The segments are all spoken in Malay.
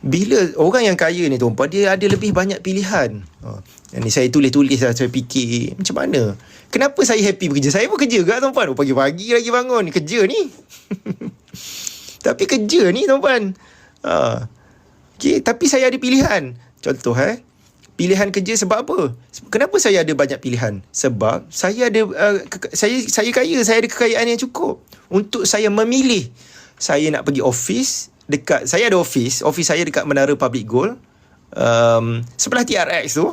Bila orang yang kaya ni tuan-puan, dia ada lebih banyak pilihan. Yang ni saya tulis-tulis lah, saya fikir macam mana. Kenapa saya happy bekerja? Saya pun kerja juga tuan-puan. Pagi-pagi lagi bangun, kerja ni. Tapi kerja ni tuan-puan. Okay, tapi saya ada pilihan. Contoh pilihan kerja sebab apa? Kenapa saya ada banyak pilihan? Sebab saya ada saya kaya, saya ada kekayaan yang cukup untuk saya memilih. Saya nak pergi office dekat, saya ada office saya dekat Menara Public Gold, sebelah TRX tu.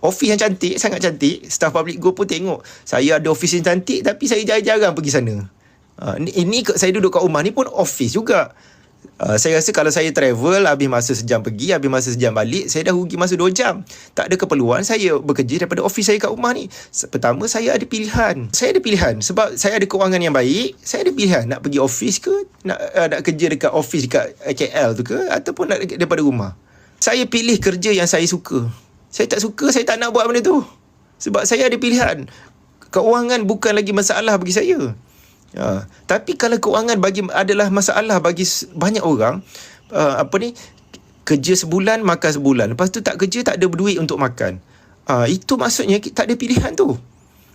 Office yang cantik, sangat cantik. Staff Public Gold pun tengok saya ada office yang cantik, tapi saya jarang-jarang pergi sana. Ini saya duduk kat rumah ni pun office juga. Saya rasa kalau saya travel, habis masa sejam pergi, habis masa sejam balik, saya dah rugi masa 2 jam. Tak ada keperluan saya bekerja daripada office saya kat rumah ni. Pertama, saya ada pilihan. Saya ada pilihan sebab saya ada kewangan yang baik. Saya ada pilihan nak pergi office ke, nak kerja dekat office dekat KL tu ke, ataupun nak daripada rumah. Saya pilih kerja yang saya suka. Saya tak suka, saya tak nak buat benda tu. Sebab saya ada pilihan. Kewangan bukan lagi masalah bagi saya. Tapi kalau kewangan adalah masalah bagi banyak orang, kerja sebulan, makan sebulan. Lepas tu tak kerja, tak ada duit untuk makan. Itu maksudnya tak ada pilihan tu.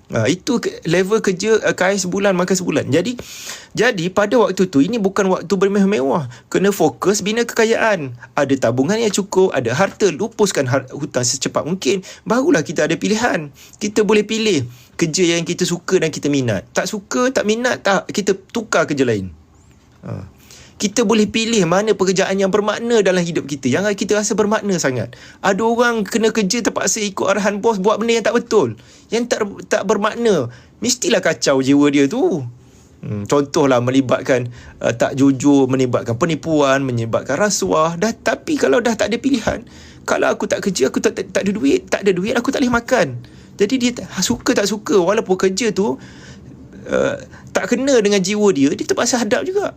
Itu level kerja kaya sebulan, makan sebulan. Jadi pada waktu tu, ini bukan waktu bermewah-mewah. Kena fokus bina kekayaan. Ada tabungan yang cukup, ada harta, lupuskan hutang secepat mungkin. Barulah kita ada pilihan. Kita boleh pilih kerja yang kita suka dan kita minat. Tak suka, tak minat, tak, kita tukar kerja lain. Kita boleh pilih mana pekerjaan yang bermakna dalam hidup kita, yang kita rasa bermakna sangat. Ada orang kena kerja terpaksa ikut arahan bos, buat benda yang tak betul, yang tak bermakna. Mestilah kacau jiwa dia tu. Contohlah melibatkan tak jujur, melibatkan penipuan, menyebabkan rasuah. Tapi kalau dah tak ada pilihan, kalau aku tak kerja, aku tak ada duit, aku tak boleh makan. Jadi dia suka tak suka, walaupun kerja tu tak kena dengan jiwa dia, dia terpaksa hadap juga.